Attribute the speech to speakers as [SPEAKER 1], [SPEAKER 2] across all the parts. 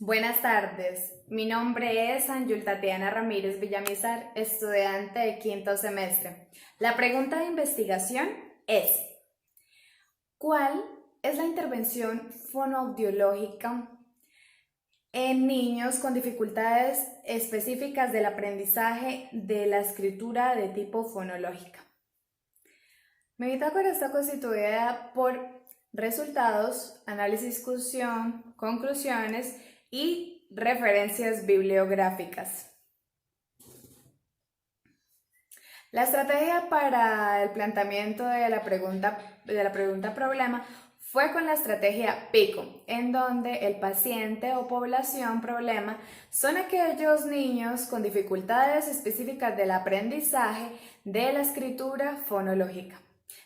[SPEAKER 1] Buenas tardes, mi nombre es Ángel Tatiana Ramírez Villamizar, estudiante de quinto semestre. La pregunta de investigación es, ¿cuál es la intervención fonoaudiológica en niños con dificultades específicas del aprendizaje de la escritura de tipo fonológica? Mi bitácora está constituida por resultados, análisis, discusión, conclusiones y referencias bibliográficas. La estrategia para el planteamiento de la pregunta problema fue con la estrategia PICO, en donde el paciente o población problema son aquellos niños con dificultades específicas del aprendizaje de la escritura fonológica.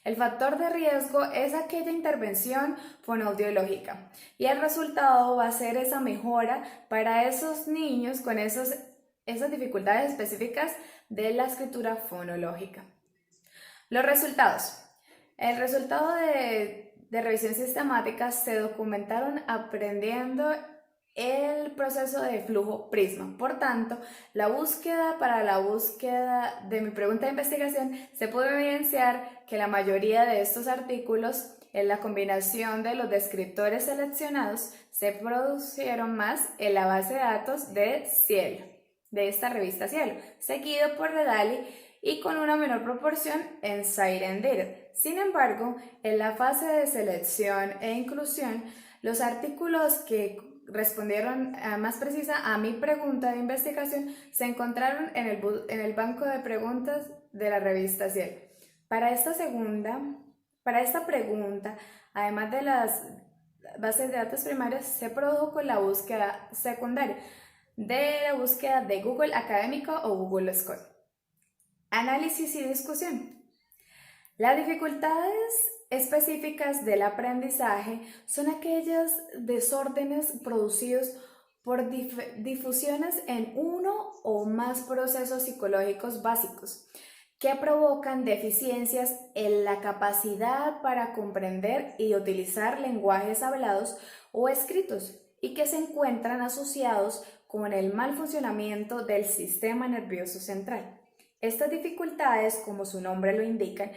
[SPEAKER 1] El factor de riesgo es aquella intervención fonoaudiológica y el resultado va a ser esa mejora para esos niños con esas dificultades específicas de la escritura fonológica. Los resultados. El resultado de revisión sistemática se documentaron aprendiendo el proceso de flujo Prisma. Por tanto, para la búsqueda de mi pregunta de investigación se puede evidenciar que la mayoría de estos artículos en la combinación de los descriptores seleccionados se producieron más en la base de datos de Cielo, de esta revista Cielo, seguido por Dedali y con una menor proporción en Siren. Sin embargo, en la fase de selección e inclusión, los artículos que respondieron más precisa a mi pregunta de investigación se encontraron en el banco de preguntas de la revista Cielo. Para esta pregunta, además de las bases de datos primarias, se produjo la búsqueda secundaria de la búsqueda de Google Académico o Google Scholar. Análisis y discusión. Las dificultades específicas del aprendizaje son aquellos desórdenes producidos por difusiones en uno o más procesos psicológicos básicos que provocan deficiencias en la capacidad para comprender y utilizar lenguajes hablados o escritos y que se encuentran asociados con el mal funcionamiento del sistema nervioso central. Estas dificultades, como su nombre lo indica,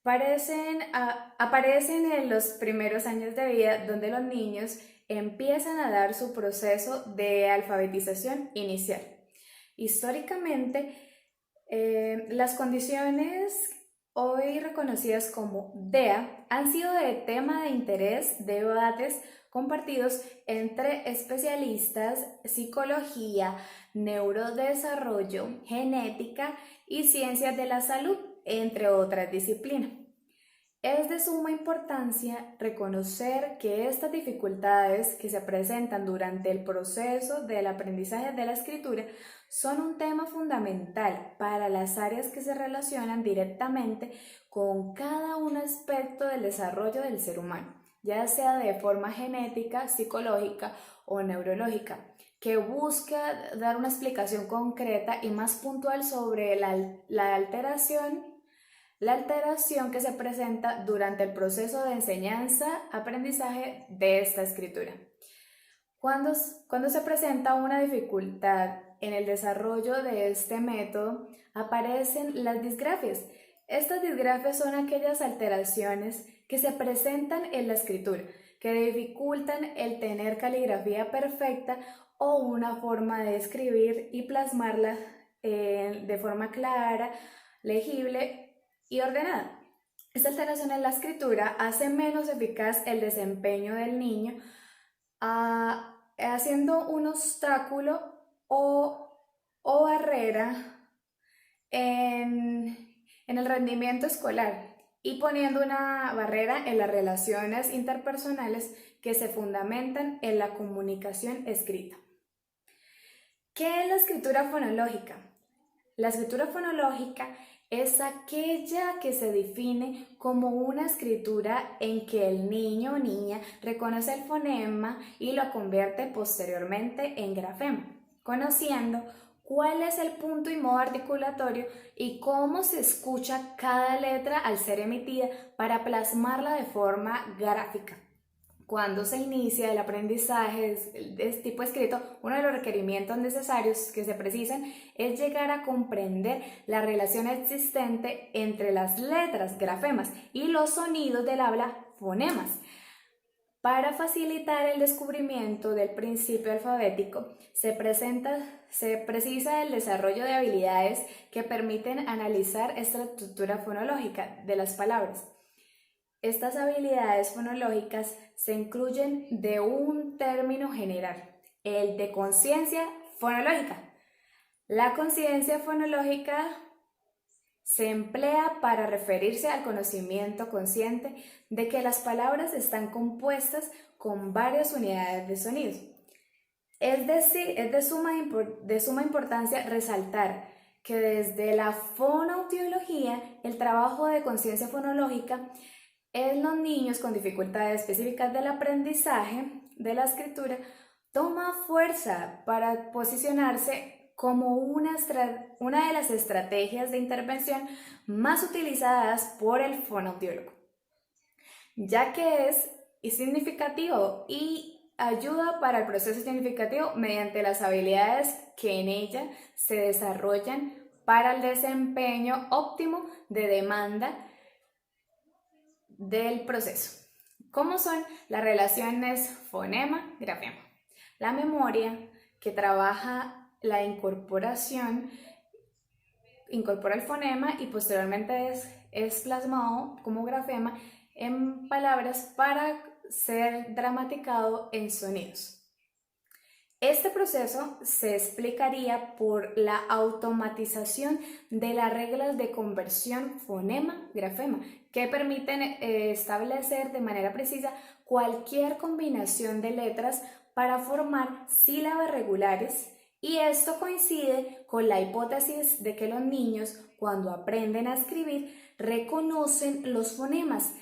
[SPEAKER 1] aparecen en los primeros años de vida, donde los niños empiezan a dar su proceso de alfabetización inicial. Históricamente, las condiciones hoy reconocidas como DEA han sido de tema de interés, debates compartidos entre especialistas, psicología, neurodesarrollo, genética y ciencias de la salud, entre otras disciplinas. Es de suma importancia reconocer que estas dificultades que se presentan durante el proceso del aprendizaje de la escritura son un tema fundamental para las áreas que se relacionan directamente con cada un aspecto del desarrollo del ser humano, ya sea de forma genética, psicológica o neurológica, que busca dar una explicación concreta y más puntual sobre la alteración que se presenta durante el proceso de enseñanza-aprendizaje de esta escritura. Cuando se presenta una dificultad en el desarrollo de este método, aparecen las disgrafias. Estas disgrafias son aquellas alteraciones que se presentan en la escritura, que dificultan el tener caligrafía perfecta o una forma de escribir y plasmarla de forma clara, legible y ordenada. Esta alteración en la escritura hace menos eficaz el desempeño del niño, haciendo un obstáculo o barrera en el rendimiento escolar y poniendo una barrera en las relaciones interpersonales que se fundamentan en la comunicación escrita. ¿Qué es la escritura fonológica? La escritura fonológica es aquella que se define como una escritura en que el niño o niña reconoce el fonema y lo convierte posteriormente en grafema, conociendo cuál es el punto y modo articulatorio y cómo se escucha cada letra al ser emitida para plasmarla de forma gráfica. Cuando se inicia el aprendizaje de este tipo escrito, uno de los requerimientos necesarios que se precisan es llegar a comprender la relación existente entre las letras, grafemas, y los sonidos del habla, fonemas. Para facilitar el descubrimiento del principio alfabético, se precisa el desarrollo de habilidades que permiten analizar esta estructura fonológica de las palabras. Estas habilidades fonológicas se incluyen de un término general, el de conciencia fonológica. La conciencia fonológica se emplea para referirse al conocimiento consciente de que las palabras están compuestas con varias unidades de sonidos. Es decir, es de suma importancia resaltar que desde la fonoaudiología, el trabajo de conciencia fonológica en los niños con dificultades específicas del aprendizaje de la escritura toma fuerza para posicionarse como una de las estrategias de intervención más utilizadas por el fonoaudiólogo, ya que es significativo y ayuda para el proceso significativo mediante las habilidades que en ella se desarrollan para el desempeño óptimo de demanda del proceso. ¿Cómo son las relaciones fonema-grafema? La memoria, que trabaja la incorporación, incorpora el fonema y posteriormente es plasmado como grafema en palabras para ser dramaticado en sonidos. Este proceso se explicaría por la automatización de las reglas de conversión fonema-grafema, que permiten establecer de manera precisa cualquier combinación de letras para formar sílabas regulares, y esto coincide con la hipótesis de que los niños, cuando aprenden a escribir, reconocen los fonemas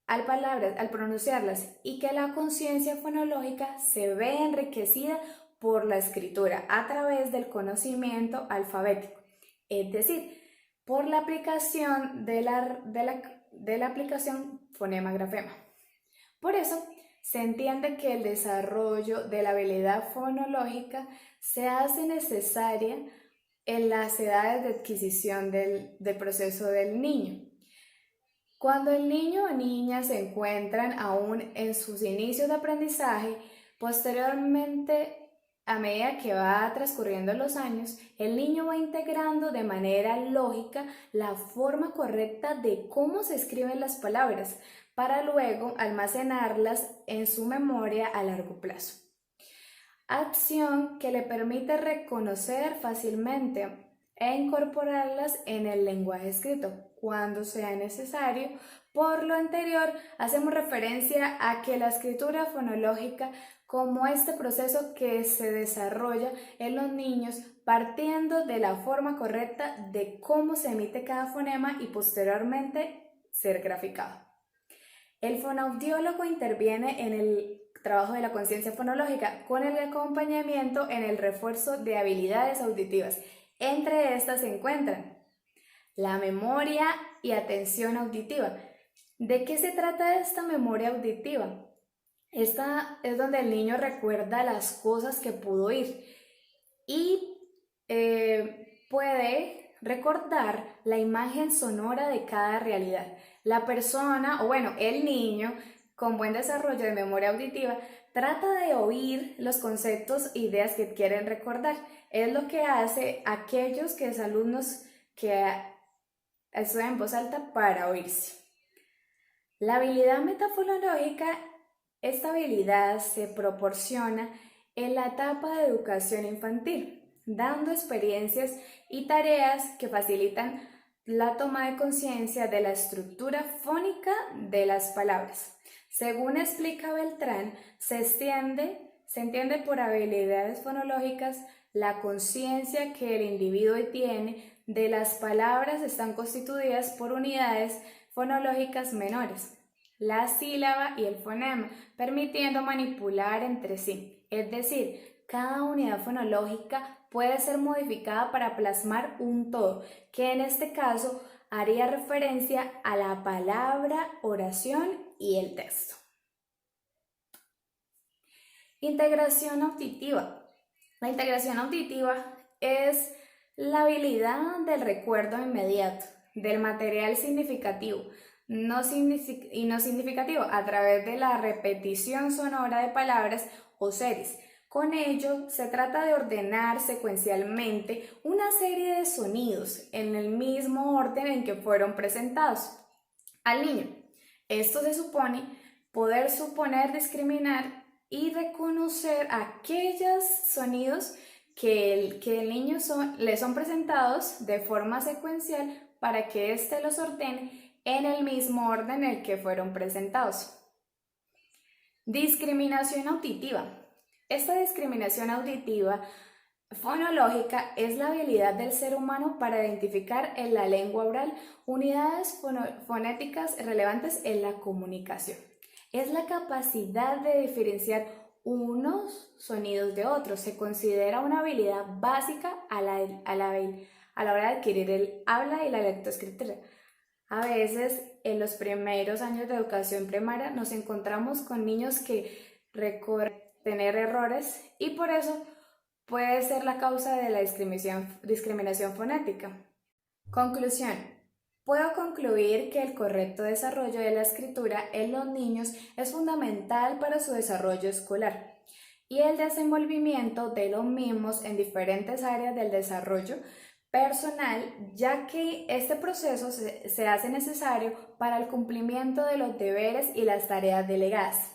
[SPEAKER 1] al pronunciarlas, y que la conciencia fonológica se ve enriquecida por la escritura a través del conocimiento alfabético, es decir, por la aplicación de la aplicación fonema-grafema. Por eso, se entiende que el desarrollo de la habilidad fonológica se hace necesaria en las edades de adquisición del proceso del niño. Cuando el niño o niña se encuentran aún en sus inicios de aprendizaje, posteriormente, a medida que va transcurriendo los años, el niño va integrando de manera lógica la forma correcta de cómo se escriben las palabras, para luego almacenarlas en su memoria a largo plazo. Acción que le permite reconocer fácilmente e incorporarlas en el lenguaje escrito cuando sea necesario. Por lo anterior, hacemos referencia a que la escritura fonológica como este proceso que se desarrolla en los niños partiendo de la forma correcta de cómo se emite cada fonema y posteriormente ser graficado. El fonoaudiólogo interviene en el trabajo de la conciencia fonológica con el acompañamiento en el refuerzo de habilidades auditivas. Entre estas se encuentran la memoria y atención auditiva. ¿De qué se trata esta memoria auditiva? Esta es donde el niño recuerda las cosas que pudo oír y puede recordar la imagen sonora de cada realidad. La persona, o bueno, el niño con buen desarrollo de memoria auditiva trata de oír los conceptos e ideas que quieren recordar. Es lo que hace aquellos que es alumnos que estudian en voz alta para oírse. La habilidad metafonológica, esta habilidad se proporciona en la etapa de educación infantil, dando experiencias y tareas que facilitan la toma de conciencia de la estructura fónica de las palabras. Según explica Beltrán, se entiende por habilidades fonológicas la conciencia que el individuo tiene de las palabras están constituidas por unidades fonológicas menores, la sílaba y el fonema, permitiendo manipular entre sí. Es decir, cada unidad fonológica puede ser modificada para plasmar un todo, que en este caso haría referencia a la palabra, oración y el texto. Integración auditiva. La integración auditiva es la habilidad del recuerdo inmediato, del material significativo y no significativo a través de la repetición sonora de palabras o series. Con ello, se trata de ordenar secuencialmente una serie de sonidos en el mismo orden en que fueron presentados al niño. Esto se supone poder suponer, discriminar y reconocer aquellos sonidos que el niño le son presentados de forma secuencial para que éste los ordene en el mismo orden en el que fueron presentados. Discriminación auditiva. Esta discriminación auditiva fonológica es la habilidad del ser humano para identificar en la lengua oral unidades fonéticas relevantes en la comunicación. Es la capacidad de diferenciar unos sonidos de otros. Se considera una habilidad básica a la hora de adquirir el habla y la lectoescritura. A veces, en los primeros años de educación primaria, nos encontramos con niños que recorren tener errores y por eso puede ser la causa de la discriminación fonética. Conclusión. Puedo concluir que el correcto desarrollo de la escritura en los niños es fundamental para su desarrollo escolar y el desenvolvimiento de los mismos en diferentes áreas del desarrollo personal, ya que este proceso se hace necesario para el cumplimiento de los deberes y las tareas delegadas.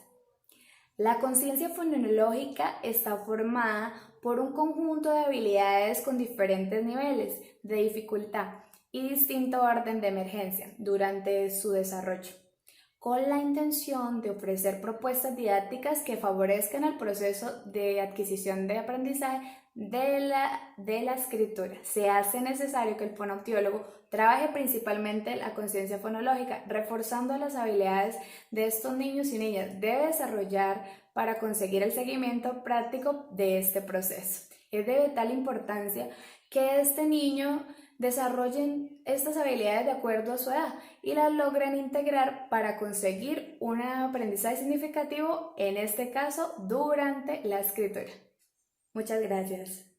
[SPEAKER 1] La conciencia fonológica está formada por un conjunto de habilidades con diferentes niveles de dificultad y distinto orden de emergencia durante su desarrollo, con la intención de ofrecer propuestas didácticas que favorezcan el proceso de adquisición de aprendizaje de la escritura. Se hace necesario que el fonoaudiólogo trabaje principalmente la conciencia fonológica, reforzando las habilidades de estos niños y niñas. Debe desarrollar para conseguir el seguimiento práctico de este proceso. Es de vital importancia que este niño desarrollen estas habilidades de acuerdo a su edad y las logren integrar para conseguir un aprendizaje significativo, en este caso durante la escritura. Muchas gracias.